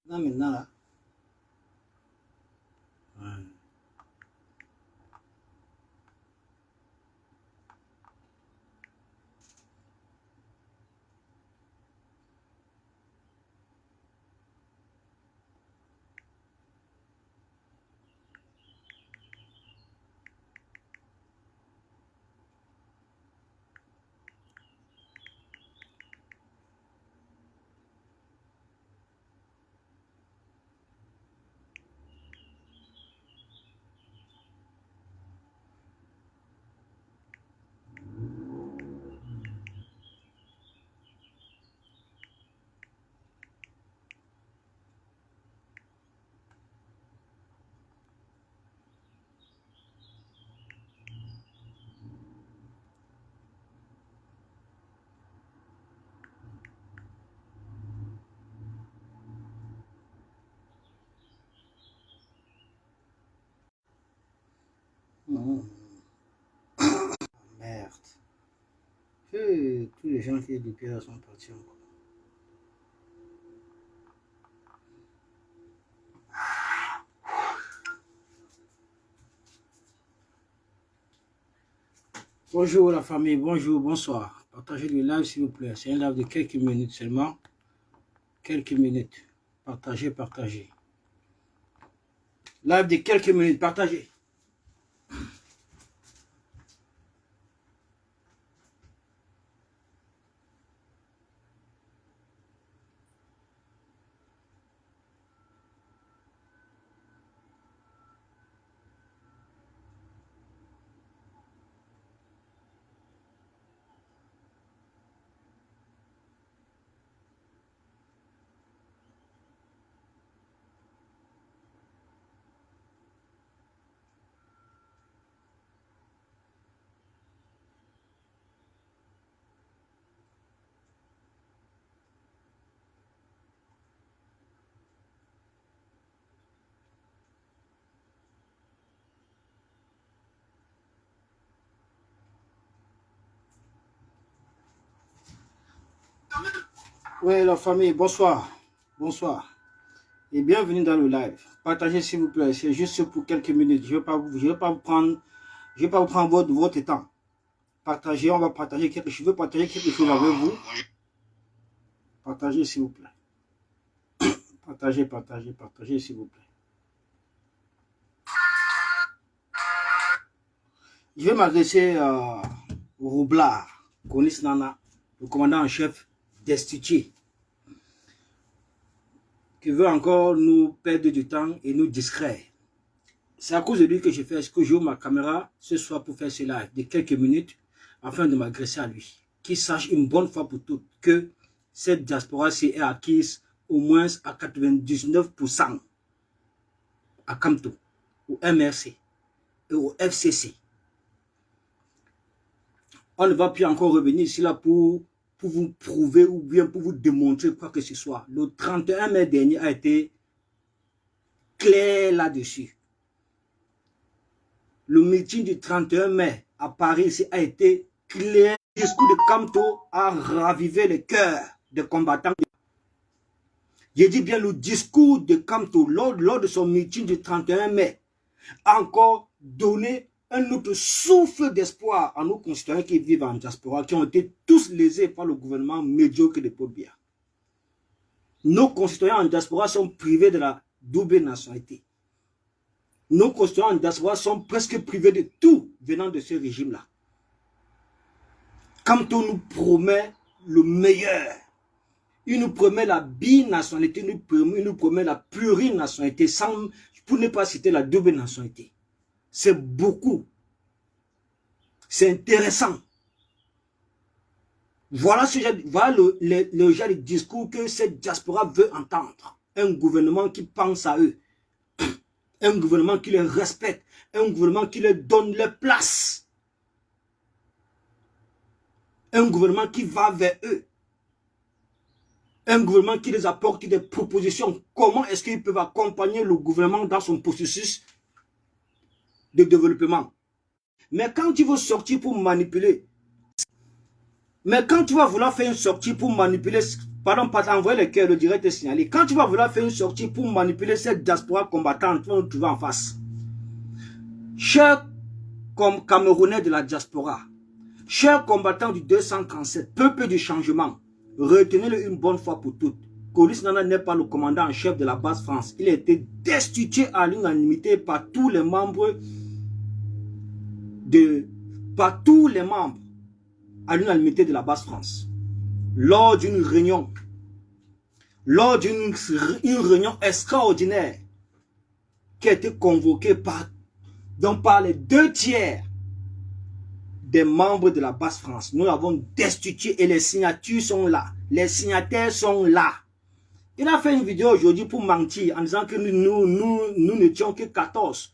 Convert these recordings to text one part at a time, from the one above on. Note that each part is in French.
Là, maintenant, là. Ouais. Mhm. Merde. Tous les gens qui étaient là sont partis encore. Bonjour la famille, bonjour, bonsoir. Partagez le live s'il vous plaît. C'est un live de quelques minutes seulement. Quelques minutes. Partagez, partagez. Live de quelques minutes, partagez. Oui, la famille, bonsoir. Bonsoir. Et bienvenue dans le live. Partagez s'il vous plaît. C'est juste pour quelques minutes. Je ne vais pas vous prendre, votre temps. Partagez, on va partager quelque chose. Je veux partager quelque chose avec vous. Partagez s'il vous plaît. Partagez, partagez, partagez s'il vous plaît. Je vais m'adresser au Roublard, Konis Nana, le commandant en chef destitué, qui veut encore nous perdre du temps et nous distraire. C'est à cause de lui que je fais ce que j'ouvre ma caméra ce soir pour faire ce live de quelques minutes afin de m'adresser à lui. Qu'il sache une bonne fois pour toutes que cette diaspora est acquise au moins à 99% à Kamto, au MRC et au FCC. On ne va plus encore revenir ici là pour vous prouver ou bien pour vous démontrer quoi que ce soit. Le 31 mai dernier a été clair là-dessus. Le meeting du 31 mai à Paris ici a été clair. Le discours de Kamto a ravivé le cœur des combattants. Je dis bien le discours de Kamto lors de son meeting du 31 mai a encore donné un autre souffle d'espoir à nos concitoyens qui vivent en diaspora, qui ont été tous lésés par le gouvernement médiocre de Paul Biya. Nos concitoyens en diaspora sont privés de la double nationalité. Nos concitoyens en diaspora sont presque privés de tout venant de ce régime-là. Quand on nous promet le meilleur, il nous promet la binationalité, il nous promet la plurinationalité, pour ne pas citer la double nationalité. C'est beaucoup. C'est intéressant. Voilà, le genre de discours que cette diaspora veut entendre. Un gouvernement qui pense à eux. Un gouvernement qui les respecte. Un gouvernement qui leur donne leur place. Un gouvernement qui va vers eux. Un gouvernement qui les apporte des propositions. Comment est-ce qu'ils peuvent accompagner le gouvernement dans son processus de développement? Mais quand tu veux sortir pour manipuler, mais quand tu vas vouloir faire une sortie pour manipuler pardon, pas t'envoyer les cœurs, le direct est signalé. Quand tu vas vouloir faire une sortie pour manipuler cette diaspora combattante, tu vas nous trouver en face. Chers Camerounais de la diaspora, chers combattants du 237, peuple du changement, retenez-le une bonne fois pour toutes. Colis Nana n'est pas le commandant en chef de la base France. Il a été destitué à l'unanimité par tous les membres à l'unanimité de la base France. Lors d'une réunion extraordinaire qui a été convoquée par les 2/3 des membres de la base France. Nous l'avons destitué et les signatures sont là. Les signataires sont là. Il a fait une vidéo aujourd'hui pour mentir en disant que nous n'étions que 14.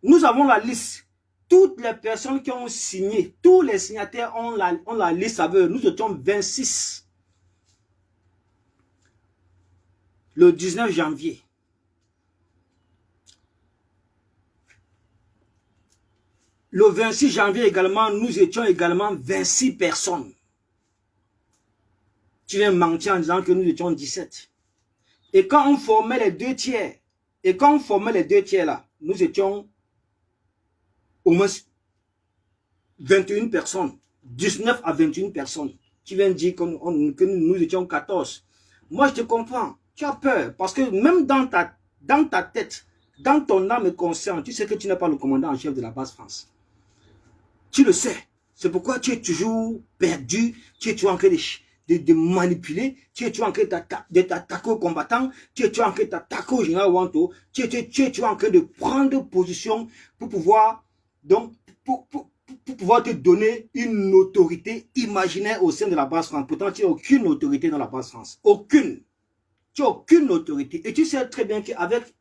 Nous avons la liste. Toutes les personnes qui ont signé, tous les signataires ont la liste avec eux. Nous étions 26. Le 19 janvier. Le 26 janvier également, nous étions également 26 personnes. Tu viens mentir en disant que nous étions 17. Et quand on formait les 2/3, là, nous étions au moins 21 personnes. 19 à 21 personnes. Tu viens dire que nous étions 14. Moi, je te comprends. Tu as peur. Parce que même dans ta tête, dans ton âme et conscience, tu sais que tu n'es pas le commandant en chef de la base France. Tu le sais. C'est pourquoi tu es toujours perdu. Tu es toujours en train de manipuler. Tu es toujours en train de t'attaquer aux combattants. Tu es toujours en train de t'attaquer au général Wanto. Tu es toujours en train de prendre position pour pouvoir, donc, pour pouvoir te donner une autorité imaginaire au sein de la base France. Pourtant, tu n'as aucune autorité dans la base France. Aucune. Tu n'as aucune autorité. Et tu sais très bien qu'avec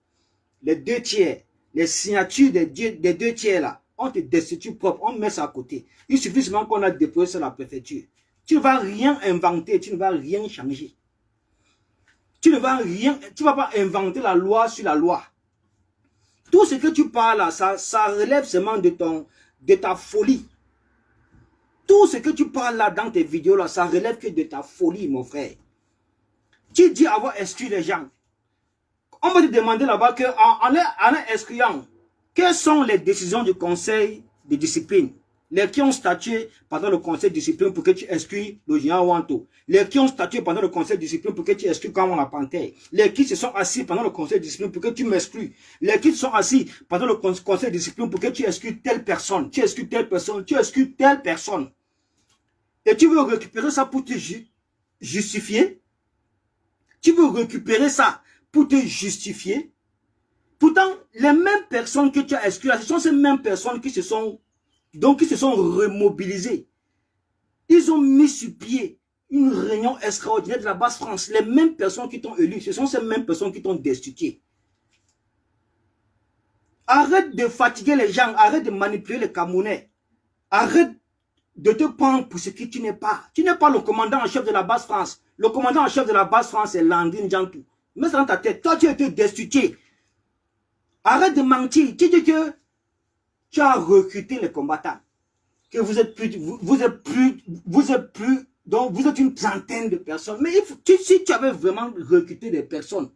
les 2/3, les signatures des 2/3 là, on te destitue propre, on met ça à côté. Il suffit seulement qu'on a déposé sur la préfecture. Tu ne vas rien inventer, tu ne vas rien changer. Tu ne vas pas inventer la loi sur la loi. Tout ce que tu parles là, ça relève seulement de ta folie. Tout ce que tu parles là dans tes vidéos là, ça relève que de ta folie, mon frère. Tu dis avoir exclu les gens. On va te demander là-bas qu'en excluant, quelles sont les décisions du conseil de discipline? Les qui ont statué pendant le conseil de discipline pour que tu exclues le général Wanto. Les qui ont statué pendant le conseil de discipline pour que tu exclues Kamon la Panthère. Les qui se sont assis pendant le conseil de discipline pour que tu m'exclues. Les qui se sont assis pendant le conseil de discipline pour que tu exclues telle personne. Tu exclues telle personne. Tu exclues telle personne. Et tu veux récupérer ça pour te justifier? Tu veux récupérer ça pour te justifier? Pourtant, les mêmes personnes que tu as exclues, ce sont ces mêmes personnes qui se sont remobilisées. Ils ont mis sur pied une réunion extraordinaire de la base France. Les mêmes personnes qui t'ont élu, ce sont ces mêmes personnes qui t'ont destitué. Arrête de fatiguer les gens, arrête de manipuler les Camerounais. Arrête de te prendre pour ce que tu n'es pas. Tu n'es pas le commandant en chef de la base France. Le commandant en chef de la base France, c'est Landine Jantou. Mets ça dans ta tête. Toi, tu as été destitué. Arrête de mentir. Tu dis que tu as recruté les combattants. Que vous êtes une centaine de personnes. Mais si tu avais vraiment recruté des personnes,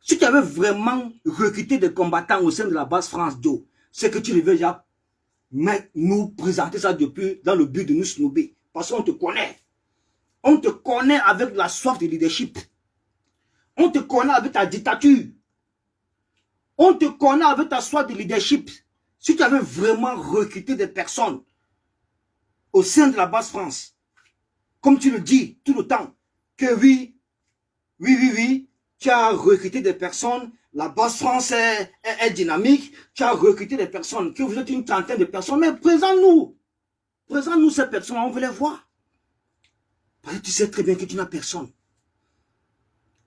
si tu avais vraiment recruté des combattants au sein de la base France Joe, c'est que tu devais déjà nous présenter ça depuis dans le but de nous snober. Parce qu'on te connaît. On te connaît avec la soif de leadership. On te connaît avec ta dictature. On te connaît avec ta soif de leadership. Si tu avais vraiment recruté des personnes au sein de la base France, comme tu le dis tout le temps, que oui, tu as recruté des personnes, la base France est dynamique, tu as recruté des personnes, que vous êtes une trentaine de personnes, mais présente-nous ces personnes, on veut les voir. Parce que tu sais très bien que tu n'as personne.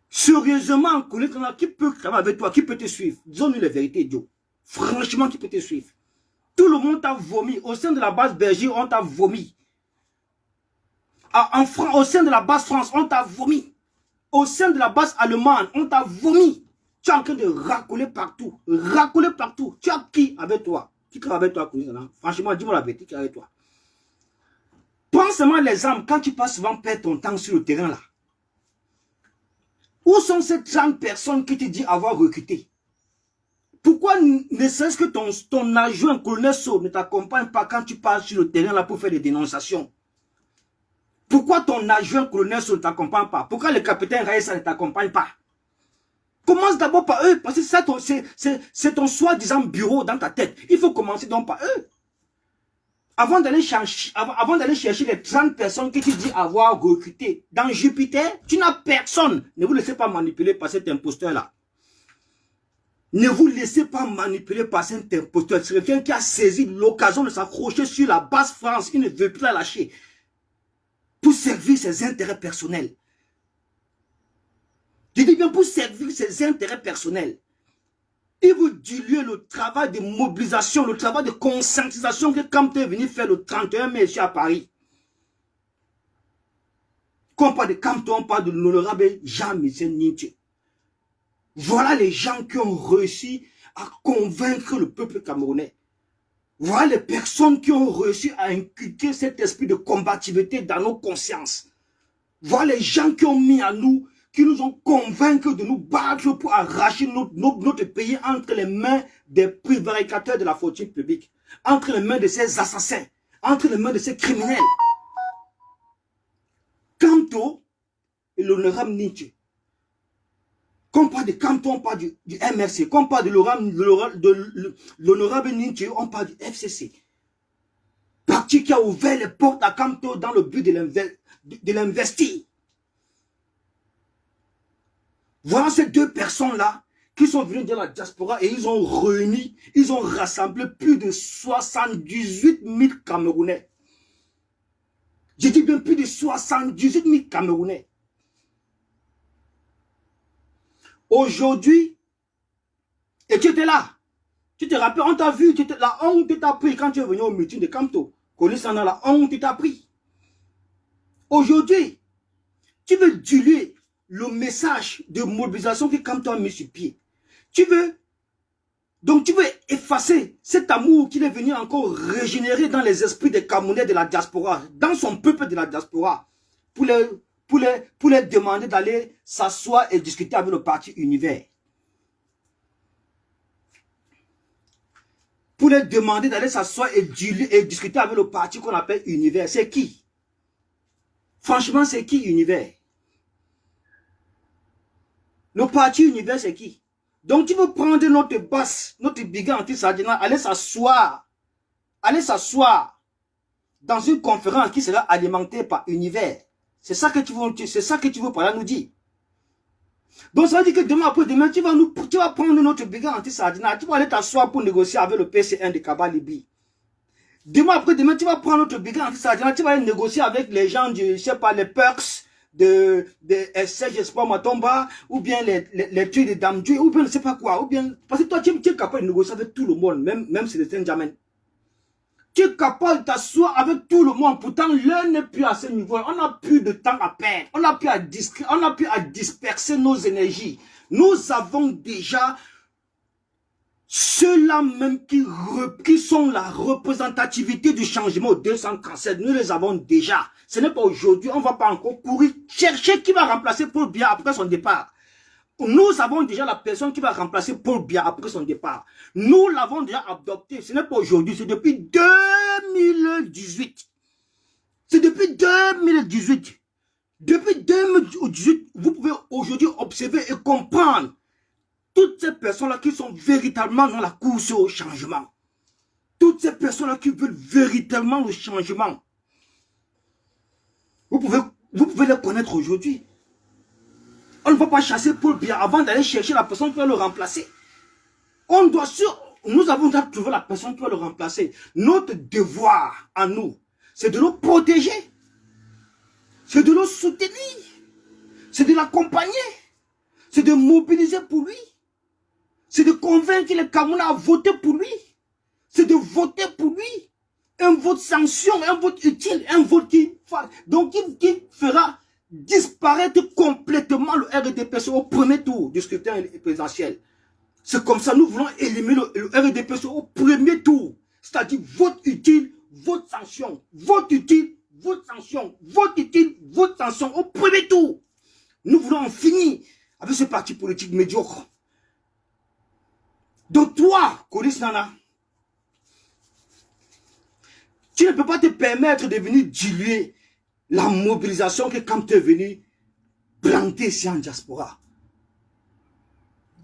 Sérieusement, qui peut travailler avec toi, qui peut te suivre? Disons-nous la vérité, Joe. Franchement, qui peut te suivre? Tout le monde t'a vomi. Au sein de la base Belgique, on t'a vomi. Au sein de la base France, on t'a vomi. Au sein de la base allemande, on t'a vomi. Tu es en train de racoler partout. Racoler partout. Tu as qui avec toi? Qui travaille avec toi? Franchement, dis-moi la vérité, qui est avec toi? Prends seulement les armes. Quand tu passes souvent perdre ton temps sur le terrain là. Où sont ces 30 personnes qui te disent avoir recruté? Pourquoi ne serait-ce que ton adjoint colonel So ne t'accompagne pas quand tu pars sur le terrain là pour faire des dénonciations? Pourquoi ton adjoint colonel So ne t'accompagne pas? Pourquoi le capitaine Raïssa ne t'accompagne pas? Commence d'abord par eux, parce que c'est ton soi-disant bureau dans ta tête. Il faut commencer donc par eux. Avant d'aller chercher les 30 personnes que tu dis avoir recrutées dans Jupiter, tu n'as personne. Ne vous laissez pas manipuler par cet imposteur-là. Ne vous laissez pas manipuler par cet imposteur. C'est quelqu'un qui a saisi l'occasion de s'accrocher sur la base France. Il ne veut plus la lâcher pour servir ses intérêts personnels. Je dis bien pour servir ses intérêts personnels. Il veut diluer le travail de mobilisation, le travail de conscientisation que Kamto est venu faire le 31 mai ici à Paris. Quand on parle de Kamto, on parle de l'honorable Jean-Michel Nintié. Voilà les gens qui ont réussi à convaincre le peuple camerounais. Voilà les personnes qui ont réussi à inculquer cet esprit de combativité dans nos consciences. Voilà les gens qui ont mis à nous, qui nous ont convaincus de nous battre pour arracher notre pays entre les mains des prévaricateurs de la fortune publique, entre les mains de ces assassins, entre les mains de ces criminels. Kamto et l'honorable Nintié. Quand on parle de Kamto, on parle du MRC. Quand on parle de l'honorable Nintié, on parle du FCC. Parti qui a ouvert les portes à Kamto dans le but de l'investir. Voilà ces deux personnes-là qui sont venues de la diaspora et ils ont réuni, ils ont rassemblé plus de 78 000 Camerounais. Je dis bien plus de 78 000 Camerounais. Aujourd'hui, et tu étais là. Tu te rappelles, on t'a vu, la honte t'a pris quand tu es venu au meeting de Kamto. Connaissant la honte t'a pris. Aujourd'hui, tu veux diluer le message de mobilisation que Kamto a mis sur pied. Tu veux effacer cet amour qu'il est venu encore régénérer dans les esprits des Camerounais de la diaspora, dans son peuple de la diaspora, pour les demander d'aller s'asseoir et discuter avec le parti Univers. Pour les demander d'aller s'asseoir et discuter avec le parti qu'on appelle Univers. C'est qui? Franchement, c'est qui Univers? Le parti Univers, c'est qui? Donc, tu veux prendre notre basse, notre bigat anti-sardina, aller s'asseoir dans une conférence qui sera alimentée par Univers. C'est ça que tu veux par là nous dire. Donc, ça veut dire que demain après-demain, tu vas prendre notre bigat anti-sardina, tu vas aller t'asseoir pour négocier avec le PC1 de Kabalibi. Demain après-demain, tu vas prendre notre bigat anti-sardina, tu vas aller négocier avec les gens du, je sais pas, les perks de SCG Espoir Matomba, ou bien les tués de Damdue, ou bien je ne sais pas quoi, ou bien, parce que toi, tu es capable de négocier avec tout le monde, même si c'est Saint-Germain. Tu es capable de t'asseoir avec tout le monde, pourtant l'un n'est plus à ce niveau, on n'a plus de temps à perdre, on n'a plus à disperser nos énergies. Nous avons déjà ceux-là même qui sont la représentativité du changement au 237, nous les avons déjà. Ce n'est pas aujourd'hui, on ne va pas encore courir chercher qui va remplacer Paul Biya après son départ. Nous avons déjà la personne qui va remplacer Paul Biya après son départ. Nous l'avons déjà adopté, ce n'est pas aujourd'hui, c'est depuis 2018. C'est depuis 2018. Depuis 2018, vous pouvez aujourd'hui observer et comprendre toutes ces personnes-là qui sont véritablement dans la course au changement. Toutes ces personnes-là qui veulent véritablement le changement. Vous pouvez les connaître aujourd'hui. On ne va pas chasser Paul Biya avant d'aller chercher la personne qui va le remplacer. Nous avons déjà trouvé la personne qui va le remplacer. Notre devoir à nous, c'est de le protéger. C'est de le soutenir. C'est de l'accompagner. C'est de mobiliser pour lui. C'est de convaincre les Camerounais à voter pour lui. C'est de voter pour lui. Un vote sanction, un vote utile, un vote qui fera disparaître complètement le RDPC au premier tour du scrutin présidentiel. C'est comme ça, nous voulons éliminer le RDPC au premier tour. C'est-à-dire vote utile, vote sanction, vote utile, vote sanction, vote utile, vote sanction au premier tour. Nous voulons en finir avec ce parti politique médiocre. Donc toi, Colis Nana, tu ne peux pas te permettre de venir diluer la mobilisation que quand tu es venu planter ici en diaspora.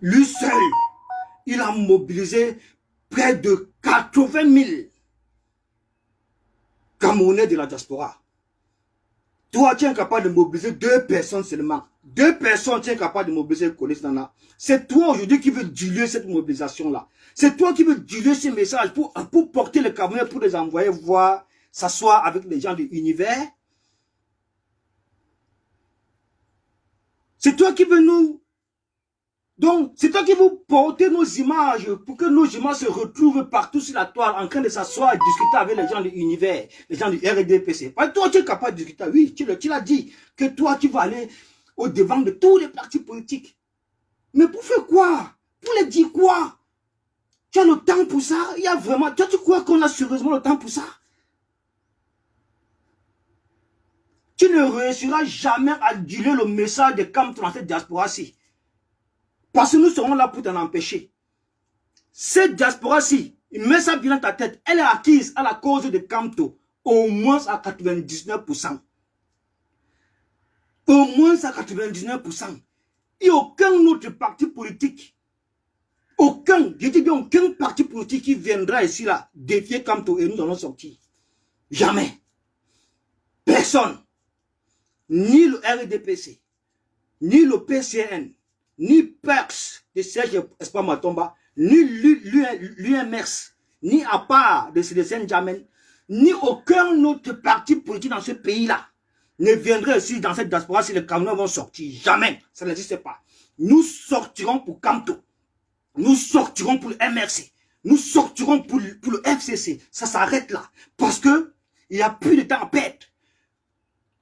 Lui seul, il a mobilisé près de 80 000 Camerounais de la diaspora. Toi, tu es incapable de mobiliser 2 personnes seulement. 2 personnes, tu es incapable de mobiliser Colis Nana. C'est toi aujourd'hui qui veux diluer cette mobilisation-là. C'est toi qui veux diluer ces messages pour porter les Camerounais, pour les envoyer voir, s'asseoir avec les gens de l'univers. C'est toi qui veux nous... Donc, c'est toi qui veux porter nos images pour que nos images se retrouvent partout sur la toile en train de s'asseoir et discuter avec les gens de l'univers, les gens du RDPC. Parce que toi, tu es capable de discuter. Oui, tu l'as dit, que toi, tu vas aller au devant de tous les partis politiques. Mais pour faire quoi? Pour les dire quoi? Tu as le temps pour ça? Il y a vraiment... Toi, tu crois qu'on a sérieusement le temps pour ça? Tu ne réussiras jamais à diluer le message de Camto dans cette diaspora-ci. Parce que nous serons là pour t'en empêcher. Cette diaspora-ci, il met ça bien dans ta tête. Elle est acquise à la cause de Camto. Au moins à 99%. Au moins à 99%. Il n'y a aucun autre parti politique. Aucun, je dis bien aucun parti politique qui viendra ici là défier Camto et nous allons sortir. Jamais. Personne. Ni le RDPC, ni le PCN, ni PERS de Serge Espoir Matomba, ni l'UMS, ni à part de CDCN Jamen, ni aucun autre parti politique dans ce pays-là ne viendrait ici dans cette diaspora si les Camerounais vont sortir. Jamais. Ça n'existe pas. Nous sortirons pour Camto. Nous sortirons pour le MRC. Nous sortirons pour le FCC. Ça s'arrête là. Parce que il n'y a plus de temps à perdre.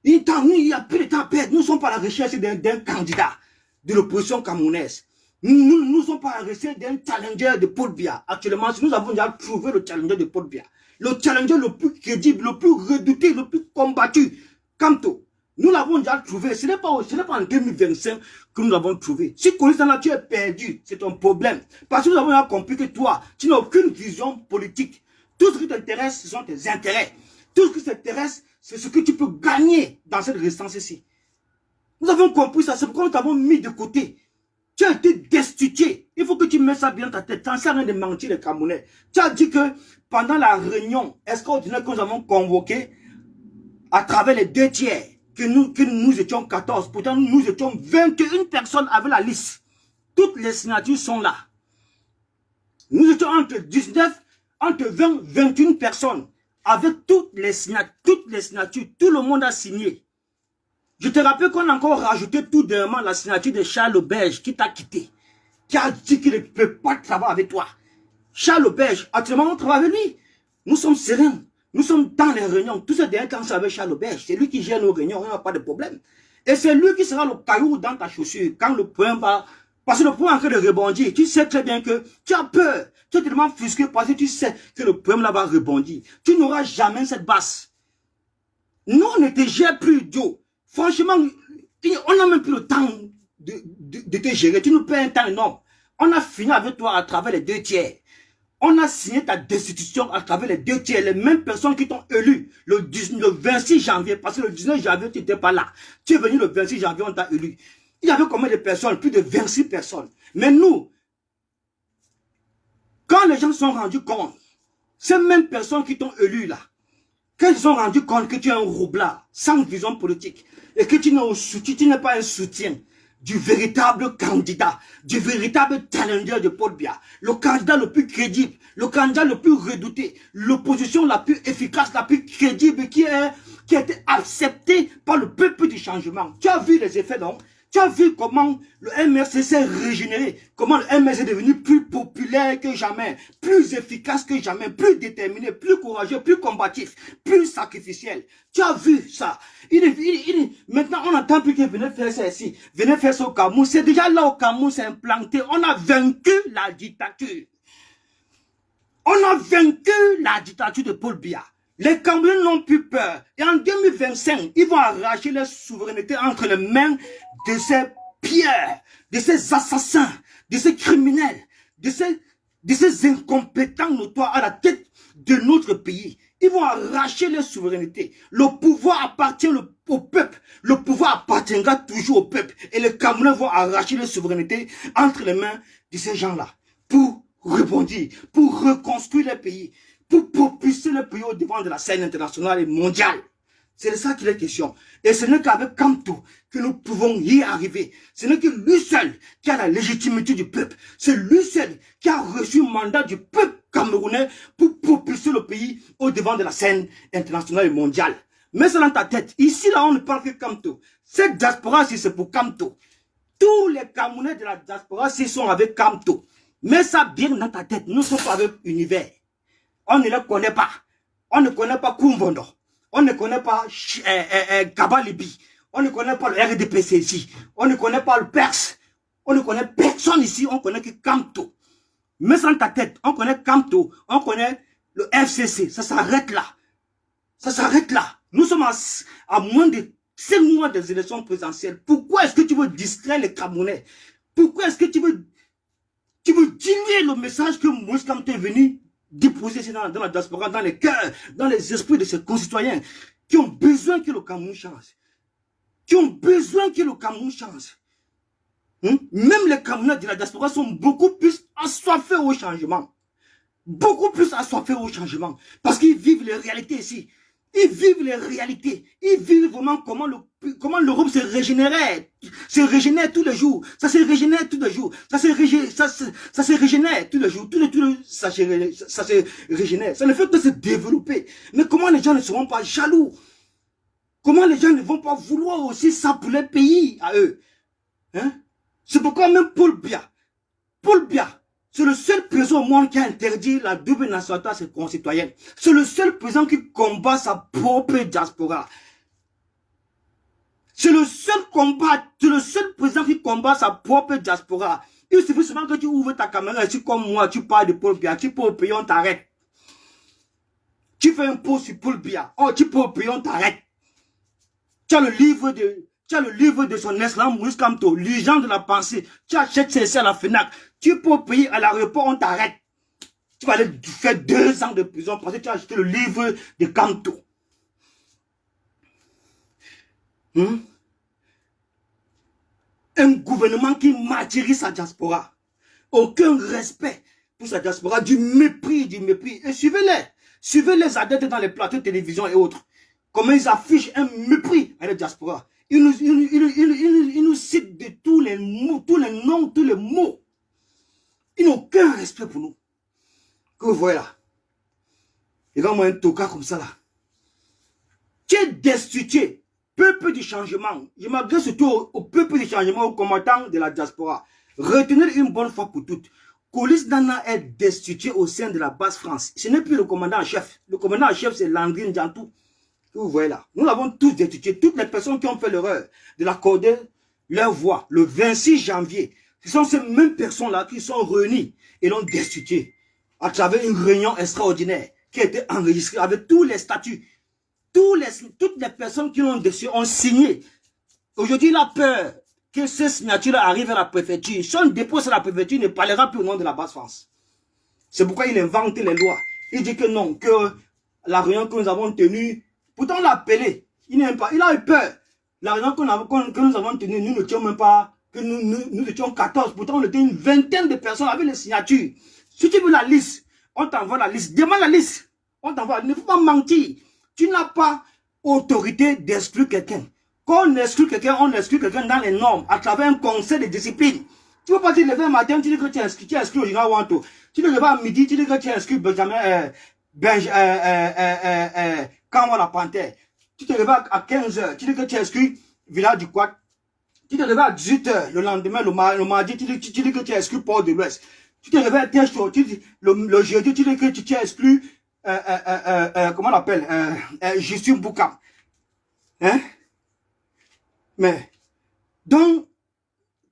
Il n'y a plus de temps à perdre. Nous ne sommes pas à la recherche d'un candidat de l'opposition camerounaise. Nous ne sommes pas à la recherche d'un challenger de Paul Biya. Actuellement, nous avons déjà trouvé le challenger de Paul Biya. Le challenger le plus crédible, le plus redouté, le plus combattu. Camto. Nous l'avons déjà trouvé. Ce n'est pas en 2025 que nous l'avons trouvé. Si Colis Nana, tu es perdu, c'est ton problème. Parce que nous avons déjà compris que toi, tu n'as aucune vision politique. Tout ce qui t'intéresse, ce sont tes intérêts. Tout ce qui t'intéresse, c'est ce que tu peux gagner dans cette résistance ici. Nous avons compris ça, c'est pourquoi nous t'avons mis de côté. Tu as été destitué. Il faut que tu mettes ça bien dans ta tête. Tu n'en sais rien de mentir les Camerounais. Tu as dit que pendant la réunion extraordinaire que nous avons convoquée, à travers les 2 tiers, que nous étions 14, pourtant nous étions 21 personnes avec la liste. Toutes les signatures sont là. Nous étions entre 20, 21 personnes. Avec toutes les signatures, tout le monde a signé. Je te rappelle qu'on a encore rajouté tout dernièrement la signature de Charles Berge qui t'a quitté. Qui a dit qu'il ne peut pas travailler avec toi. Charles Berge, actuellement on travaille avec lui. Nous sommes sereins. Nous sommes dans les réunions. Tout ce dernier temps, c'est avec Charles Berge. C'est lui qui gère nos réunions, il n'y a pas de problème. Et c'est lui qui sera le caillou dans ta chaussure quand le point va... Parce que le point est en train de rebondir. Tu sais très bien que tu as peur. Tu es tellement fusqué parce que tu sais que le problème là va rebondir. Tu n'auras jamais cette base. Nous, on ne te gère plus, Joe. Franchement, on n'a même plus le temps de te gérer. Tu nous paies un temps énorme. On a fini avec toi à travers les 2 tiers. On a signé ta destitution à travers les 2 tiers. Les mêmes personnes qui t'ont élu le 26 janvier. Parce que le 19 janvier, tu n'étais pas là. Tu es venu le 26 janvier, on t'a élu. Il y avait combien de personnes? Plus de 26 personnes. Mais nous, quand les gens se sont rendus compte, ces mêmes personnes qui t'ont élu là, quand ils se sont rendus compte que tu es un roublard, sans vision politique, et que tu n'es pas un soutien du véritable candidat, du véritable challenger de Paul Biya, le candidat le plus crédible, le candidat le plus redouté, l'opposition la plus efficace, la plus crédible, qui a été acceptée par le peuple du changement. Tu as vu les effets, donc? Tu as vu comment le MRC s'est régénéré, comment le MRC est devenu plus populaire que jamais, plus efficace que jamais, plus déterminé, plus courageux, plus combatif, plus sacrificiel. Tu as vu ça. Maintenant, on n'entend plus qu'il venait faire ça ici, venez faire ça au Cameroun. C'est déjà là au Cameroun, c'est implanté. On a vaincu la dictature. On a vaincu la dictature de Paul Biya. Les Camerounais n'ont plus peur. Et en 2025, ils vont arracher leur souveraineté entre les mains de ces pierres, de ces assassins, de ces criminels, de ces incompétents notoires à la tête de notre pays. Ils vont arracher leur souveraineté. Le pouvoir appartient au peuple. Le pouvoir appartiendra toujours au peuple. Et les Camerounais vont arracher leur souveraineté entre les mains de ces gens-là pour rebondir, pour reconstruire le pays, pour propulser le pays au devant de la scène internationale et mondiale. C'est de ça qu'il est question. Et ce n'est qu'avec Kamto que nous pouvons y arriver. Ce n'est que lui seul qui a la légitimité du peuple. C'est lui seul qui a reçu le mandat du peuple camerounais pour propulser le pays au devant de la scène internationale et mondiale. Mets ça dans ta tête. Ici, là, on ne parle que Kamto. Cette diaspora, c'est pour Kamto. Tous les Camerounais de la diaspora, ils sont avec Kamto. Mets ça bien dans ta tête. Nous ne sommes pas avec Univers. On ne le connaît pas. On ne connaît pas Kumbondo. On ne connaît pas Kabalibi. On ne connaît pas le RDPC ici. On ne connaît pas le Perse. On ne connaît personne ici. On connaît que Kamto. Mets ça dans ta tête. On connaît Kamto. On connaît le FCC. Ça s'arrête là. Ça s'arrête là. Nous sommes à moins de 5 mois des élections présidentielles. Pourquoi est-ce que tu veux distraire les Camerounais? Pourquoi est-ce que tu veux diluer le message que Moïse Kamto est venu déposer dans la diaspora, dans les cœurs, dans les esprits de ses concitoyens qui ont besoin que le Cameroun change. Qui ont besoin que le Cameroun change. Même les Camerounais de la diaspora sont beaucoup plus assoiffés au changement. Beaucoup plus assoiffés au changement. Parce qu'ils vivent les réalités ici. Ils vivent les réalités. Ils vivent vraiment comment l'Europe se régénérait. Se régénère tous les jours. Ça se régénère tous les jours. Ça se régénère tous les jours. Ça se régénère. Ça ne fait que se développer. Mais comment les gens ne seront pas jaloux? Comment les gens ne vont pas vouloir aussi ça pour leur pays à eux? C'est pourquoi même Paul Biya, c'est le seul président au monde qui a interdit la double nationalité à ses concitoyens. C'est le seul président qui combat sa propre diaspora. C'est le seul président qui combat sa propre diaspora. Il suffit seulement que tu ouvres ta caméra et tu comme moi, tu parles de Paul Biya, tu peux au pays, on t'arrête. Tu fais un post sur Paul Biya, tu peux au pays, on t'arrête. Tu as le livre de son excellence Moïse Kamto, l'urgence de la pensée. Tu achètes ceci à la FNAC. Tu peux payer à l'aéroport, on t'arrête. Tu vas aller faire 2 ans de prison parce que tu as acheté le livre de Kamto. Un gouvernement qui martyrise sa diaspora. Aucun respect pour sa diaspora, du mépris. Et suivez-les. Suivez les adeptes dans les plateaux de télévision et autres. Comment ils affichent un mépris à la diaspora. Ils nous citent de tous les mots, tous les noms, tous les mots. Ils n'ont aucun respect pour nous. Que vous voyez là. Et quand moi un toka comme ça là. Tu es destitué. Peuple du changement. Je m'adresse surtout au peuple du changement, aux combattants de la diaspora. Retenez une bonne fois pour toutes. Colis Nana est destitué au sein de la base France. Ce n'est plus le commandant en chef. Le commandant en chef c'est Landry Ndiantou. Vous voyez là, nous l'avons tous destitué. Toutes les personnes qui ont fait l'erreur de l'accorder leur voix le 26 janvier, ce sont ces mêmes personnes-là qui sont réunies et l'ont destitué à travers une réunion extraordinaire qui a été enregistrée avec tous les statuts. Toutes les personnes qui l'ont destitué ont signé. Aujourd'hui, il a peur que ces signatures arrivent à la préfecture. Si on dépose à la préfecture, il ne parlera plus au nom de la base France. C'est pourquoi il invente les lois. Il dit que non, que la réunion que nous avons tenue, pourtant, on l'a appelé. Il n'aime pas. Il a eu peur. La raison que nous avons tenu, nous n'étions même pas, que nous étions 14. Pourtant, on était une vingtaine de personnes avec les signatures. Si tu veux la liste, on t'envoie la liste. Demande la liste. On t'envoie. Il ne faut pas mentir. Tu n'as pas autorité d'exclure quelqu'un. Quand on exclut quelqu'un dans les normes, à travers un conseil de discipline. Tu ne peux pas te lever un matin, tu dis que tu es exclu au Général Wanto. Tu te lèves à midi, tu dis que tu es exclu Benjamin, quand on va la panthère, tu te réveilles à 15h, tu dis que tu es exclu Village du Quad. Tu te réveilles à 18h, le lendemain, le mardi, tu dis que tu es exclu Port de l'Ouest. Tu te réveilles à 15h, le jeudi, tu dis que tu es exclu, comment on l'appelle, Justin Boukam. Mais, donc,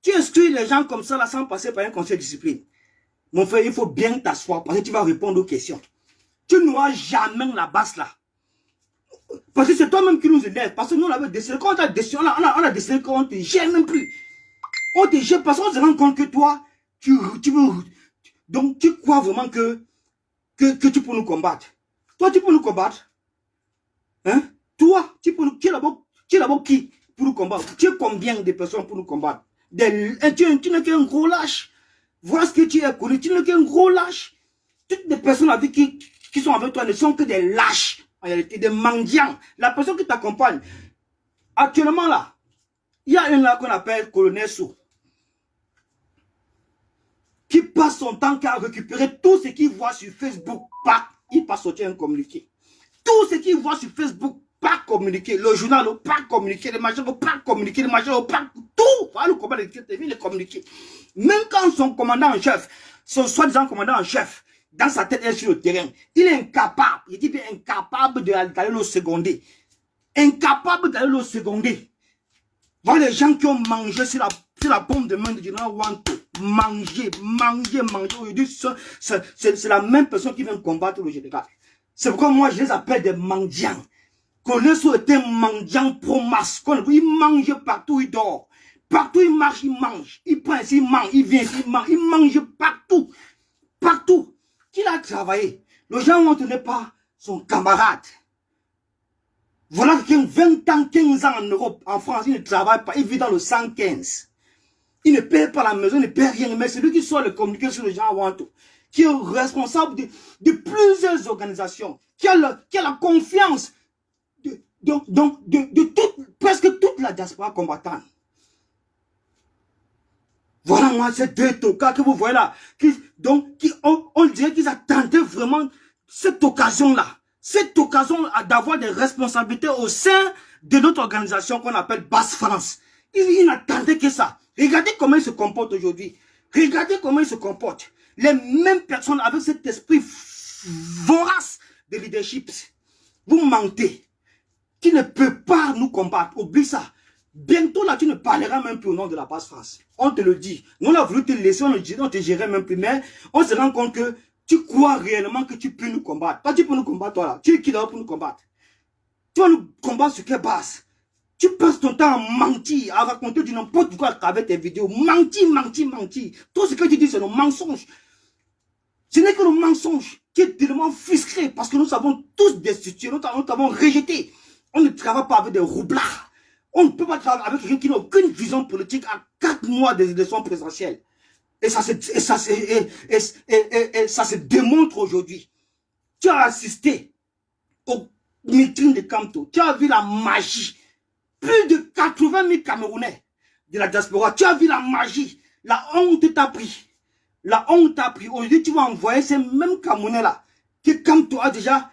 tu exclus les gens comme ça, là, sans passer par un conseil de discipline. Mon frère, il faut bien t'asseoir, parce que tu vas répondre aux questions. Tu n'auras jamais la base là. Parce que c'est toi-même qui nous énerve. Parce que nous, on avait décidé, quand on a décidé, on a décidé qu'on ne te gère même plus. On te jette parce qu'on se rend compte que toi, tu veux... Donc, tu crois vraiment que tu peux nous combattre. Toi, tu peux nous combattre. Hein? Toi, tu es d'abord qui pour nous combattre? Tu es combien de personnes pour nous combattre? Tu n'es qu'un gros lâche. Voilà ce que tu es connu. Tu n'es qu'un gros lâche. Toutes les personnes avec qui sont avec toi ne sont que des lâches. En réalité, des mendiants. La personne qui t'accompagne, actuellement là, il y a un là qu'on appelle Colonel Sou, qui passe son temps à récupérer tout ce qu'il voit sur Facebook. Il passe sortir un communiqué. Tout ce qu'il voit sur Facebook, pas communiqué. Le journal, pas communiqué. Les machins, pas communiqué. Les machins, pas tout. Voilà le combat de les communiqués. Même quand son commandant en chef, son soi-disant commandant en chef, dans sa tête, est sur le terrain, il est incapable, il dit bien incapable d'aller le seconder. Incapable d'aller le seconder. Voilà les gens qui ont mangé sur la pompe de main de général Wanto. Manger. C'est la même personne qui vient combattre le général. C'est pourquoi moi je les appelle des mendiants. Koneso était un mendiant pro-masse. Il mange partout, il dort. Partout il marche, il mange. Il prend ici, il mange. Il vient ici, il mange. Il mange partout. Partout. Qu'il a travaillé. Les gens ne tenaient pas son camarade. Voilà quelqu'un 20 ans, 15 ans en Europe, en France, il ne travaille pas. Il vit dans le 115. Il ne paye pas la maison, il ne paye rien. Mais c'est lui qui sort le communiqué sur les gens Wanto, qui est responsable de plusieurs organisations, qui a la confiance de presque toute la diaspora combattante. Voilà moi ces deux tokas que vous voyez là. On dirait qu'ils attendaient vraiment cette occasion-là. Cette occasion d'avoir des responsabilités au sein de notre organisation qu'on appelle Basse France. Ils n'attendaient que ça. Regardez comment ils se comportent aujourd'hui. Regardez comment ils se comportent. Les mêmes personnes avec cet esprit vorace de leadership. Vous mentez. Tu ne peux pas nous combattre. Oublie ça. Bientôt là, tu ne parleras même plus au nom de la Basse France. On te le dit. Nous, on a voulu te laisser, on te gérait même plus. Mais on se rend compte que tu crois réellement que tu peux nous combattre. Toi, tu peux nous combattre, toi là. Tu es qui d'abord pour nous combattre? Tu vas nous combattre sur quelle base? Tu passes ton temps à mentir, à raconter du n'importe quoi avec tes vidéos. Mentir. Tout ce que tu dis, c'est nos mensonges. Ce n'est que nos mensonges qui est tellement frustré parce que nous avons tous destitué, nous avons rejeté. On ne travaille pas avec des roublards. On ne peut pas travailler avec quelqu'un qui n'a aucune vision politique à 4 mois des élections présidentielles. Et ça se démontre aujourd'hui. Tu as assisté au meeting de Kamto. Tu as vu la magie. Plus de 80 000 Camerounais de la diaspora. Tu as vu la magie. La honte t'a pris. La honte t'a pris. Aujourd'hui, tu vas envoyer ces mêmes Camerounais-là que Kamto a déjà...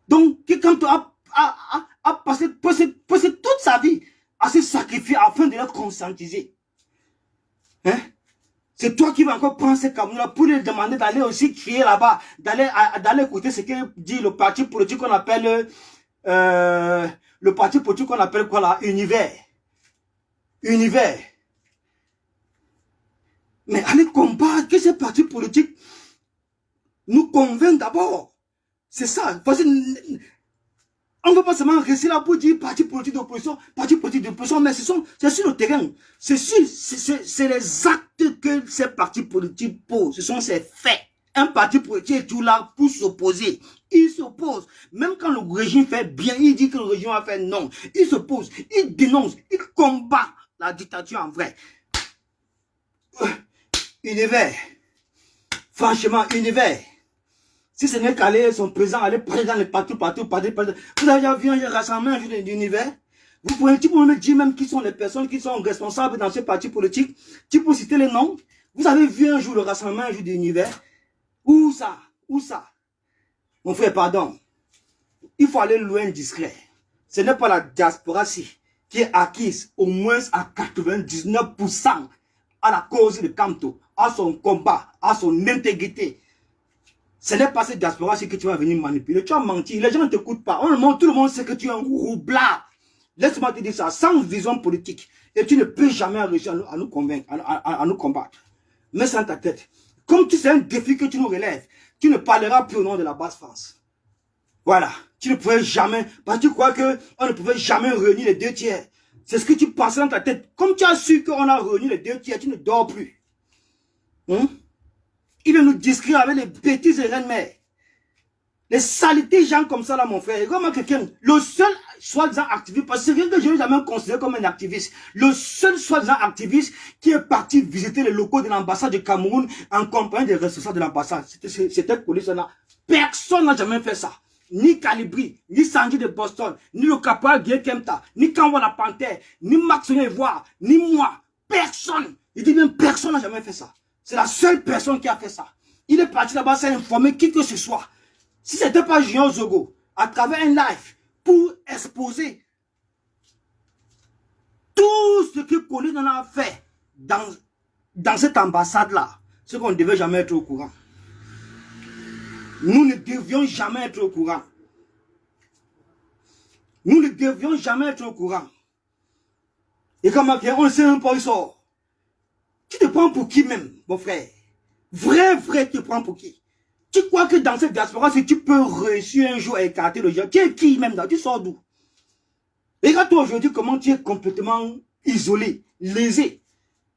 Donc, que Kamto a passé toute sa vie à se sacrifier afin de les conscientiser. Hein? C'est toi qui vas encore prendre ces Camerounais pour leur demander d'aller aussi crier là-bas, d'aller écouter ce que dit le parti politique qu'on appelle le parti politique qu'on appelle quoi là? Univers. Mais allez combattre que ces partis politiques nous convainquent d'abord. C'est ça. On ne va pas seulement rester là pour dire parti politique d'opposition, mais c'est sur le terrain. C'est les actes que ces partis politiques posent. Ce sont ces faits. Un parti politique est toujours là pour s'opposer. Il s'oppose. Même quand le régime fait bien, il dit que le régime a fait non. Il s'oppose, il dénonce, il combat la dictature en vrai. Univers. Franchement, univers. Si ce n'est qu'aller son président, aller parler dans les partout. Vous avez déjà vu un rassemblement d'univers? Tu peux me dire même qui sont les personnes qui sont responsables dans ce parti politique? Tu peux citer les noms? Vous avez vu un jour le rassemblement d'univers? Où ça? Mon frère, pardon. Il faut aller loin discret. Ce n'est pas la diaspora qui est acquise au moins à 99% à la cause de Kamto, à son combat, à son intégrité. Ce n'est pas cette diaspora que tu vas venir manipuler. Tu as menti. Les gens ne t'écoutent pas. Tout le monde sait que tu es un roublard. Laisse-moi te dire ça. Sans vision politique. Et tu ne peux jamais réussir à nous convaincre, à nous combattre. Mets ça dans ta tête. Comme tu sais un défi que tu nous relèves, tu ne parleras plus au nom de la Basse France. Voilà. Tu ne pouvais jamais. Parce que tu crois qu'on ne pouvait jamais réunir les 2 tiers C'est ce que tu passes dans ta tête. Comme tu as su qu'on a réuni les 2 tiers, tu ne dors plus. Il veut nous discret avec les bêtises et reines-mères. Les saletés gens comme ça là, mon frère. Regarde quelqu'un, le seul soi-disant activiste, parce que c'est rien que je n'ai jamais considéré comme un activiste, le seul soi-disant activiste qui est parti visiter les locaux de l'ambassade du Cameroun en compagnie des responsables de l'ambassade, c'était police là. Personne n'a jamais fait ça. Ni Calibri, ni Sanji de Boston, ni le caporal Guy Kemta, ni Kanwa la Panthère, ni Max Ivoire, ni moi. Personne. Il dit même personne n'a jamais fait ça. C'est la seule personne qui a fait ça. Il est parti là-bas sans informer qui que ce soit. Si ce n'était pas Junior Zogo, à travers un live, pour exposer tout ce que Colin en a fait dans cette ambassade-là, c'est qu'on ne devait jamais être au courant. Nous ne devions jamais être au courant. Nous ne devions jamais être au courant. Et comme on ne sait même pas où il sort. Tu te prends pour qui même, mon frère? Vrai, tu te prends pour qui? Tu crois que dans cette diaspora, si tu peux réussir un jour à écarter le gens, tu es qui même là? Tu sors d'où? Et regarde-toi aujourd'hui comment tu es complètement isolé, lésé.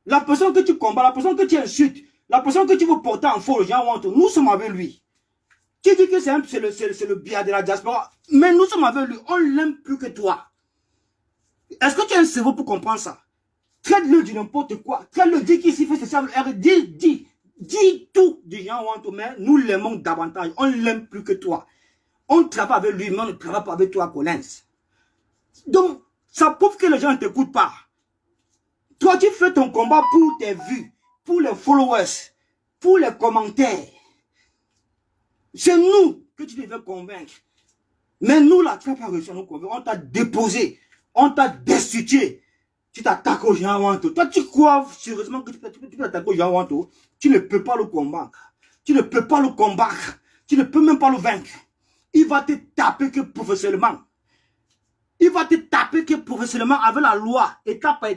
La personne que tu combats, la personne que tu insultes, la personne que tu veux porter en faux, les gens ont, nous sommes avec lui. Tu dis que c'est le biais de la diaspora, mais nous sommes avec lui, on l'aime plus que toi. Est-ce que tu as un cerveau pour comprendre ça? Traite-le de n'importe quoi. Traite-le, dis qu'ici fait ça, dis tout du gens Wanto, mais nous l'aimons davantage. On l'aime plus que toi. On travaille avec lui, mais on ne travaille pas avec toi, Collins. Donc, ça prouve que les gens ne t'écoutent pas. Toi, tu fais ton combat pour tes vues, pour les followers, pour les commentaires. C'est nous que tu devais convaincre. Mais nous, là, tu n'as pas réussi à nous convaincre. On t'a déposé, on t'a destitué. Tu t'attaques au Jean Wanto. Toi, tu crois sérieusement que tu peux attaquer au Jean Wanto? Tu ne peux pas le combattre. Tu ne peux pas le combattre. Tu ne peux même pas le vaincre. Il va te taper que professionnellement. Il va te taper que professionnellement avec la loi, étape par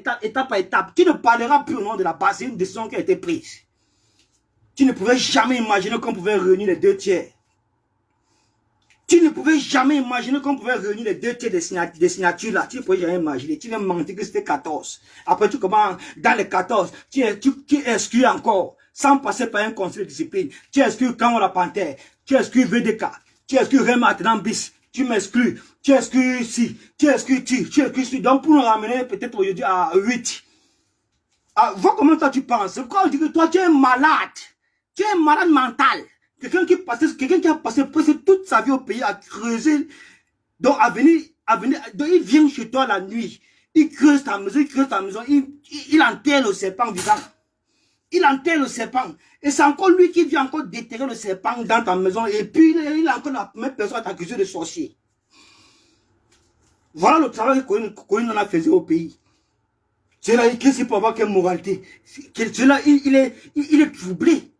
étape. Tu ne parleras plus au nom de la base. C'est une décision qui a été prise. Tu ne pouvais jamais imaginer qu'on pouvait réunir les 2 tiers. Tu ne pouvais jamais imaginer qu'on pouvait réunir les 2 tiers des signatures là. Tu ne pouvais jamais imaginer. Tu viens mentir que c'était 14. Après, tu commences dans les 14. Tu exclus encore. Sans passer par un conseil de discipline. Tu exclus Kanwa la Panthère. Tu exclus VDK. Tu exclus Rema Bis. Tu m'exclus. Tu exclus si. Tu exclus tu exclus si. Donc, pour nous ramener peut-être aujourd'hui à 8. Ah, vois comment toi tu penses. C'est pourquoi je dis que toi, tu es malade. Tu es un malade mental. Quelqu'un qui a passé presque toute sa vie au pays à creuser. Donc, à venir, donc il vient chez toi la nuit. Il creuse ta maison, il enterre le serpent vivant. Il enterre le serpent. Et c'est encore lui qui vient encore déterrer le serpent dans ta maison. Et puis, il a encore la première personne à t'accuser de sorcier. Voilà le travail qu'on a fait au pays. C'est là, qu'est-ce qu'il peut avoir quelle moralité? C'est là, il est troublé.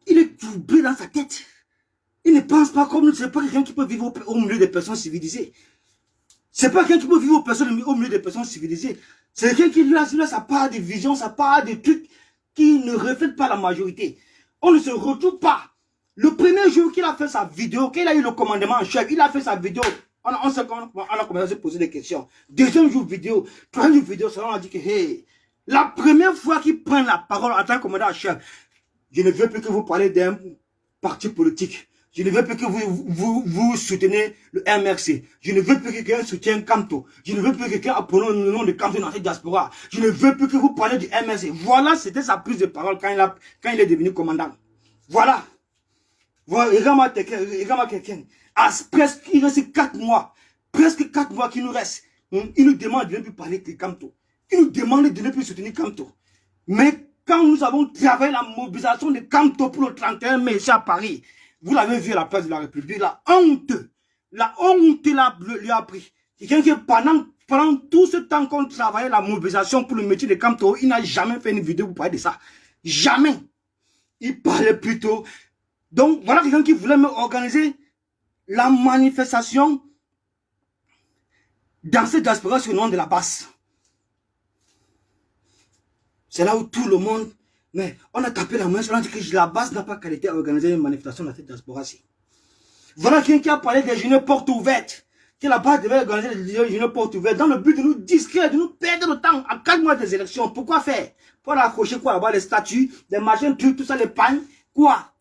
Il est troublé dans sa tête. Il ne pense pas comme nous. C'est pas quelqu'un qui peut vivre au milieu des personnes civilisées. C'est pas quelqu'un qui peut vivre au milieu des personnes civilisées. C'est quelqu'un qui lui a sa part de vision, sa part de trucs qui ne reflètent pas la majorité. On ne se retrouve pas. Le premier jour qu'il a fait sa vidéo, qu'il a eu le commandement en chef, il a fait sa vidéo. On a commencé à se poser des questions. Deuxième jour vidéo, troisième vidéo, ça on a dit que hey, la première fois qu'il prend la parole en tant que commandant en chef, je ne veux plus que vous parlez d'un parti politique. Je ne veux plus que vous soutenez le MRC. Je ne veux plus que quelqu'un soutienne Kamto. Je ne veux plus que quelqu'un appelle le nom de Kamto dans cette diaspora. Je ne veux plus que vous parlez du MRC. Voilà, c'était sa prise de parole quand il est devenu commandant. Voilà. Voilà, regarde-moi quelqu'un. Presque, il reste 4 mois. Presque 4 mois qu'il nous reste. Il nous demande de ne plus parler de Kamto. Il nous demande de ne plus soutenir Kamto. Mais quand nous avons travaillé la mobilisation de Kamto pour le 31 mai ici à Paris, vous l'avez vu à la place de la République, la honte lui a pris. Quelqu'un qui pendant tout ce temps qu'on travaillait la mobilisation pour le métier de Kamto, il n'a jamais fait une vidéo pour parler de ça. Jamais. Il parlait plutôt. Donc voilà quelqu'un qui voulait même organiser la manifestation dans cette diaspora sur le nom de la base. C'est là où tout le monde... Mais on a tapé la main, on a dit que la base n'a pas qualité à organiser une manifestation dans cette diaspora-ci. Voilà quelqu'un qui a parlé des journées portes ouvertes. que la base devait organiser les jeunes portes ouvertes dans le but de nous distraire, de nous perdre le temps à 4 mois des élections. Pourquoi faire? Pour accrocher quoi là-bas, les statuts, les machins, tout ça, les pagnes. Quoi?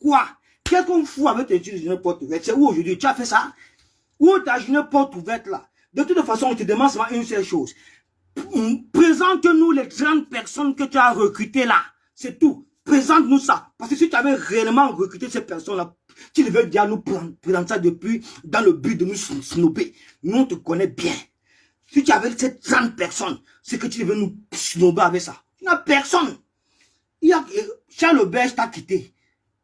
Qu'est-ce qu'on fout avec tes jeunes portes ouvertes? C'est où aujourd'hui? Tu as fait ça? Où ta jeune porte ouverte là? De toute façon, on te demande seulement une seule chose. Présente-nous les 30 personnes que tu as recrutées là. C'est tout. Présente-nous ça. Parce que si tu avais réellement recruté ces personnes-là, tu devais déjà nous présenter ça depuis dans le but de nous snober. Nous, on te connaît bien. Si tu avais ces 30 personnes, c'est que tu devais nous snober avec ça. Tu n'as personne. Charles Auberge t'a quitté.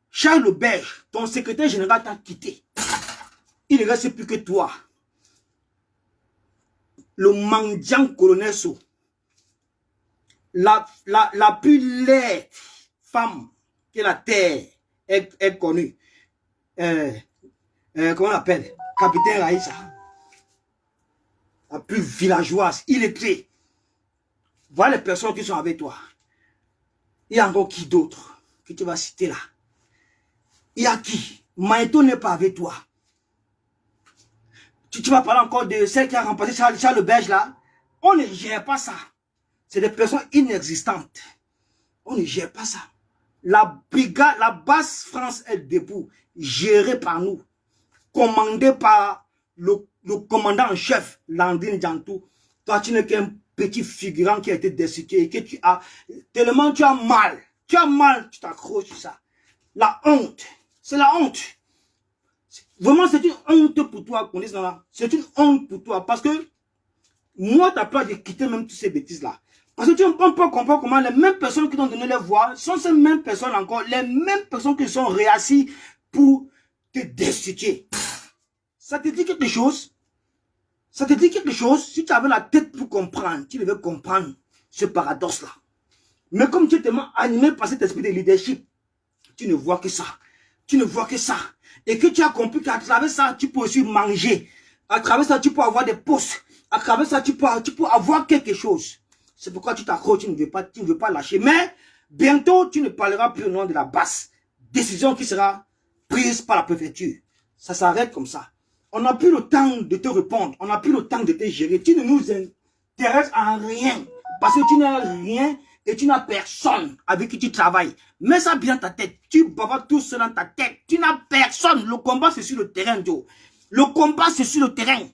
Charles Auberge, ton secrétaire général t'a quitté. Il ne reste plus que toi. Le mendiant colonel So. La plus laide femme que la terre est connue. Comment on l'appelle? Capitaine Raïssa. La plus villageoise, illettrée. Voilà les personnes qui sont avec toi. Il y a encore qui d'autre que tu vas citer là? Il y a qui? Maïto n'est pas avec toi. Tu vas parler encore de celle qui a remplacé Charles Auberge là. On ne gère pas ça. C'est des personnes inexistantes. On ne gère pas ça. La brigade, la base France est debout, gérée par nous, commandée par le commandant en chef, Landine Djantou. Toi, tu n'es qu'un petit figurant qui a été destitué et que tu as, tellement tu as mal, tu t'accroches sur ça. La honte, c'est la honte. Vraiment, c'est une honte pour toi qu'on dise là. C'est une honte pour toi parce que moi, tu as peur de quitter même toutes ces bêtises-là. Parce que on peut comprendre comment les mêmes personnes qui t'ont donné les voix sont ces mêmes personnes encore, les mêmes personnes qui sont réassises pour te destituer. Ça te dit quelque chose? Ça te dit quelque chose? Si tu avais la tête pour comprendre, tu devais comprendre ce paradoxe-là. Mais comme tu es tellement animé par cet esprit de leadership, tu ne vois que ça. Tu ne vois que ça. Et que tu as compris qu'à travers ça, tu peux aussi manger. À travers ça, tu peux avoir des postes. À travers ça, tu peux avoir quelque chose. C'est pourquoi tu t'accroches, tu ne veux pas lâcher. Mais bientôt, tu ne parleras plus au nom de la basse. Décision qui sera prise par la préfecture. Ça s'arrête comme ça. On n'a plus le temps de te répondre. On n'a plus le temps de te gérer. Tu ne nous intéresses en rien. Parce que tu n'as rien et tu n'as personne avec qui tu travailles. Mets ça bien dans ta tête. Tu bavardes tout seul dans ta tête. Tu n'as personne. Le combat, c'est sur le terrain, Joe. Le combat, c'est sur le terrain.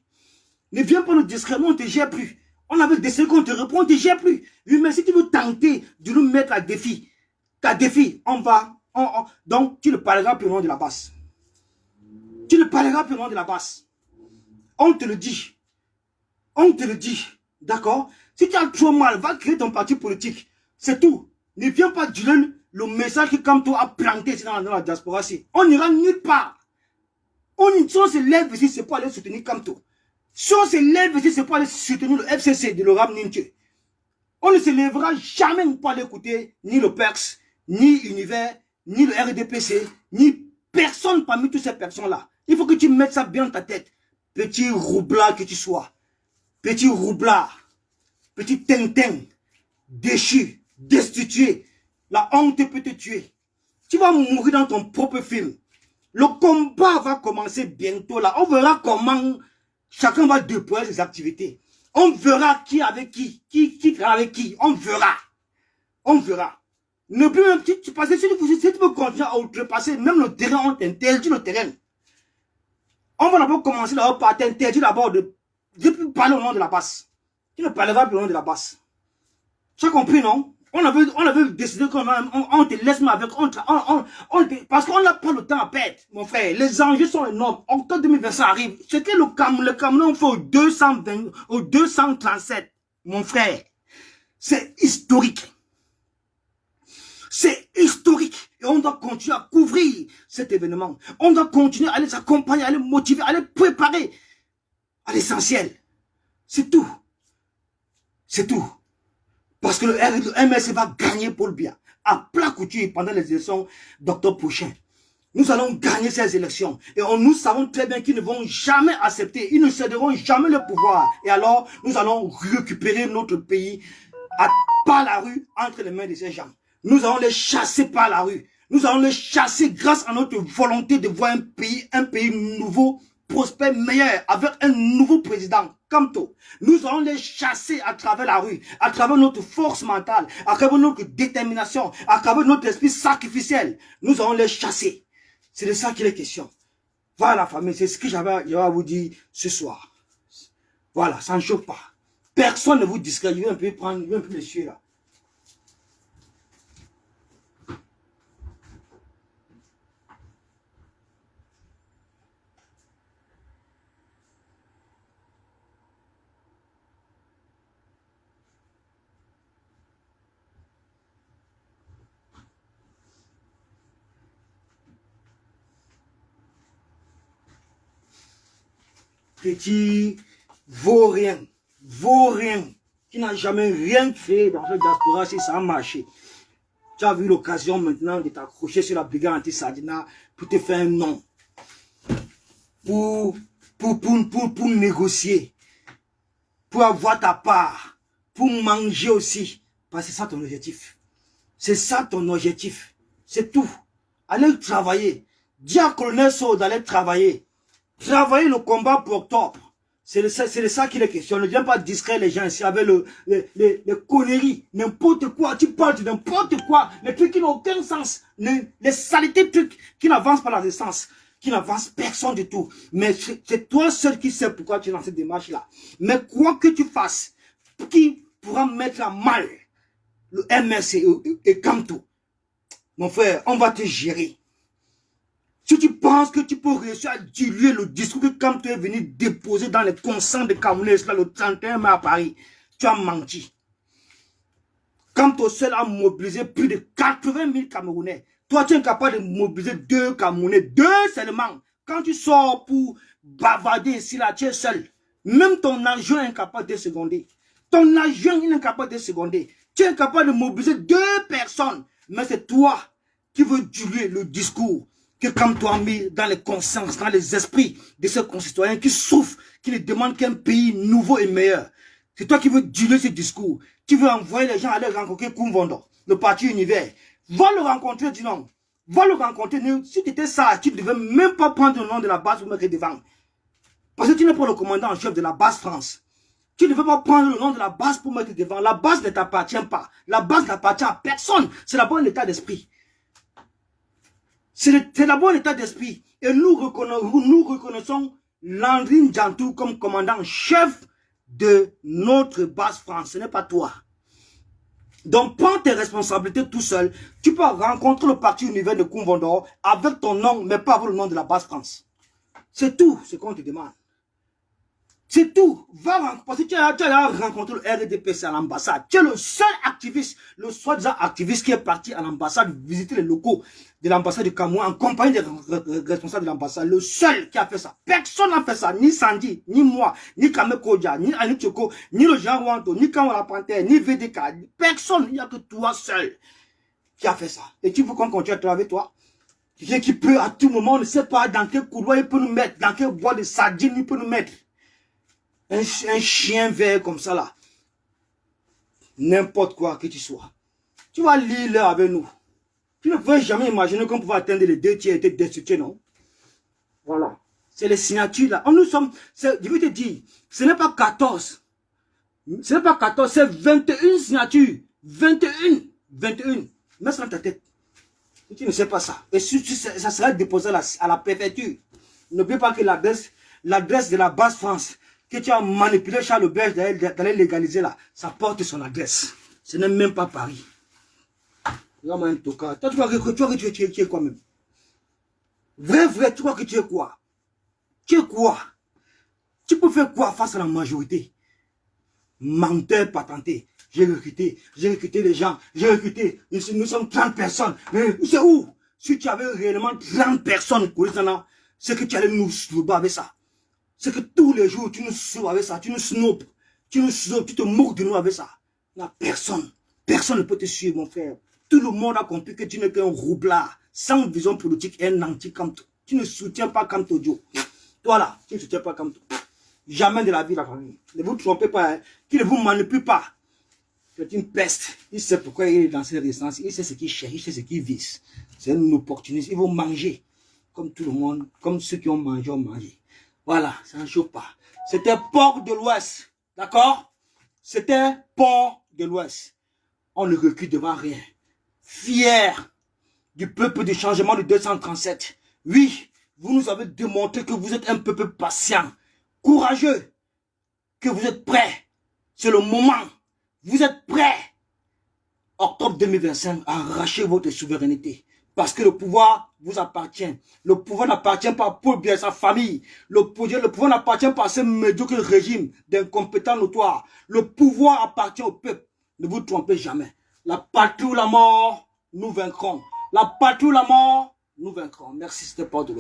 Ne viens pas nous distraire. Nous, on ne te gère plus. On avait décidé qu'on te répond, on ne te gère plus. Oui, mais si tu veux tenter de nous mettre à défi, on va. Donc, tu ne parleras plus au nom de la base. Tu ne parleras plus au nom de la base. On te le dit. On te le dit. D'accord? Si tu as trop mal, va créer ton parti politique. C'est tout. Ne viens pas dire le message que Kamto a planté dans la diaspora. On n'ira nulle part. On se lève ici, c'est pour aller soutenir Kamto. Si on se lève ici, c'est pour aller soutenir le FCC de l'Oram Ninche. On ne se lèvera jamais pour aller écouter ni le PERX, ni Univers, ni le RDPC, ni personne parmi toutes ces personnes-là. Il faut que tu mettes ça bien dans ta tête. Petit roublard que tu sois. Petit roublard. Petit tintin. Déchu. Destitué. La honte peut te tuer. Tu vas mourir dans ton propre film. Le combat va commencer bientôt là. On verra comment chacun va déployer ses activités. On verra qui avec qui travaille avec qui. On verra. On verra. Ne plus même si tu veux continuer à outrepasser même le terrain, on t'interdit le terrain. On va d'abord commencer d'abord par t'interdire d'abord de parler au nom de la base. Tu ne parleras plus au nom de la base. Tu as compris, non? On avait décidé qu'on te laisse avec, parce qu'on n'a pas le temps à perdre, mon frère. Les enjeux sont énormes. Octobre 2025 arrive. Ce que le Cameroun fait au 237, mon frère, c'est historique. C'est historique. Et on doit continuer à couvrir cet événement. On doit continuer à les accompagner, à les motiver, à les préparer à l'essentiel. C'est tout. C'est tout. Parce que le MSC va gagner pour le bien. À plat couture pendant les élections d'octobre prochain. Nous allons gagner ces élections. Et nous savons très bien qu'ils ne vont jamais accepter. Ils ne céderont jamais le pouvoir. Et alors, nous allons récupérer notre pays par la rue entre les mains de ces gens. Nous allons les chasser par la rue. Nous allons les chasser grâce à notre volonté de voir un pays nouveau, prospère, meilleur, avec un nouveau président, Kamto. Nous allons les chasser à travers la rue, à travers notre force mentale, à travers notre détermination, à travers notre esprit sacrificiel. Nous allons les chasser. C'est de ça qu'il est question. Voilà, famille, c'est ce que j'avais à vous dire ce soir. Voilà, ça ne choque pas. Personne ne vous discret. Je vais un peu prendre, je vais un peu monsieur là. Petit vaurien, qui n'a jamais rien fait dans ce diaspora si ça a marché. Tu as vu l'occasion maintenant de t'accrocher sur la brigade anti-Sadina pour te faire un nom. Pour négocier. Pour avoir ta part. Pour manger aussi. Parce que c'est ça ton objectif. C'est ça ton objectif. C'est tout. Allez travailler. Dis à colonel Sow d'aller travailler. Travailler le combat pour octobre. C'est de ça qu'il est question. Ne viens pas distraire les gens ici avec les conneries. N'importe quoi. Tu parles de n'importe quoi. Les trucs qui n'ont aucun sens. Les saletés de trucs qui n'avancent pas dans le sens. Qui n'avancent personne du tout. Mais c'est toi seul qui sais pourquoi tu es dans cette démarche-là. Mais quoi que tu fasses, qui pourra mettre à mal le MRC et Kamto, mon frère, on va te gérer. Si tu penses que tu peux réussir à diluer le discours que Kamto est venu déposer dans les consents de Camerounais le 31 mai à Paris, tu as menti. Kamto seul a mobilisé plus de 80 000 Camerounais. Toi, tu es incapable de mobiliser 2 Camerounais, 2 seulement. Quand tu sors pour bavarder ici, là, tu es seul. Même ton agent est incapable de seconder. Ton agent est incapable de seconder. Tu es incapable de mobiliser 2 personnes. Mais c'est toi qui veux diluer le discours que Kamto a mis dans les consciences, dans les esprits de ces concitoyens qui souffrent, qui ne demandent qu'un pays nouveau et meilleur. C'est toi qui veux diluer ce discours. Tu veux envoyer les gens aller rencontrer Kumvondo, le parti univers. Va le rencontrer, dis non. Va le rencontrer. Si tu étais ça, tu ne devais même pas prendre le nom de la base pour mettre devant. Parce que tu n'es pas le commandant en chef de la base France. Tu ne veux pas prendre le nom de la base pour mettre devant. La base ne t'appartient pas. La base n'appartient à personne. C'est d'abord un état d'esprit. C'est d'abord un état d'esprit. Et nous reconnaissons Landry Ndiantou comme commandant chef de notre base France. Ce n'est pas toi. Donc, prends tes responsabilités tout seul. Tu peux rencontrer le parti univers de Kumvondo avec ton nom, mais pas avec le nom de la base France. C'est tout ce qu'on te demande. C'est tout. Va parce que tu as rencontré le RDPC à l'ambassade. Tu es le seul activiste, le soi-disant activiste qui est parti à l'ambassade visiter les locaux de l'ambassade du Cameroun en compagnie des responsables de l'ambassade. Le seul qui a fait ça. Personne n'a fait ça. Ni Sandy, ni moi, ni Kame Kodja, ni Annie Choko, ni le Jean Wanto, ni Kamara Panthère, ni VDK. Personne. Il n'y a que toi seul qui a fait ça. Et tu veux qu'on continue à travailler toi? Quelqu'un qui peut à tout moment, on ne sait pas dans quel couloir il peut nous mettre, dans quel bois de sardines il peut nous mettre. Un chien vert comme ça là. N'importe quoi que tu sois. Tu vas lire l'heure avec nous. Tu ne peux jamais imaginer qu'on pouvait atteindre les 2 tiers et être destitué, non? Voilà. C'est les signatures là. Nous sommes, je vais te dire, ce n'est pas 14. Ce n'est pas 14, c'est 21 signatures. 21. Mets ça dans ta tête. Si tu ne sais pas ça. Et si ça sera déposé à la préfecture. N'oublie pas que l'adresse de la base France que tu as manipulé Charles Auberge d'aller légaliser là, ça porte son adresse. Ce n'est même pas Paris. Toi, tu crois que tu es quoi même? Vrai, tu crois que tu es quoi? Tu es quoi? Tu peux faire quoi face à la majorité? Menteur patenté. J'ai recruté les gens, nous sommes 30 personnes. Mais c'est où? Si tu avais réellement 30 personnes, c'est que tu allais nous soulever avec ça. C'est que tous les jours, tu nous saoules avec ça, tu nous snobes, tu te moques de nous avec ça. Là, personne ne peut te suivre, mon frère. Tout le monde a compris que tu n'es qu'un roublard, sans vision politique et un anti-Kamto. Tu ne soutiens pas Kamto Dio. Toi là, tu ne soutiens pas Kamto. Jamais de la vie, la famille. Ne vous trompez pas, hein. Qui ne vous manipule pas. C'est une peste. Il sait pourquoi il est dans cette résistance. Il sait ce qu'il cherche, il sait ce qu'il vise. C'est un opportuniste. Ils vont manger. Comme tout le monde, comme ceux qui ont mangé ont mangé. Voilà. Voilà, ça ne joue pas. C'était port de l'Ouest. D'accord? C'était port de l'Ouest. On ne recule devant rien. Fier du peuple du changement de 237. Oui, vous nous avez démontré que vous êtes un peuple patient, courageux, que vous êtes prêts. C'est le moment. Vous êtes prêts. Octobre 2025, arrachez votre souveraineté. Parce que le pouvoir vous appartient. Le pouvoir n'appartient pas à Paul Biya et sa famille. Le pouvoir n'appartient pas à ce médiocre régime d'incompétents notoires. Le pouvoir appartient au peuple. Ne vous trompez jamais. La patrie ou la mort, nous vaincrons. La patrie ou la mort, nous vaincrons. Merci, c'était Port de l'Ouest.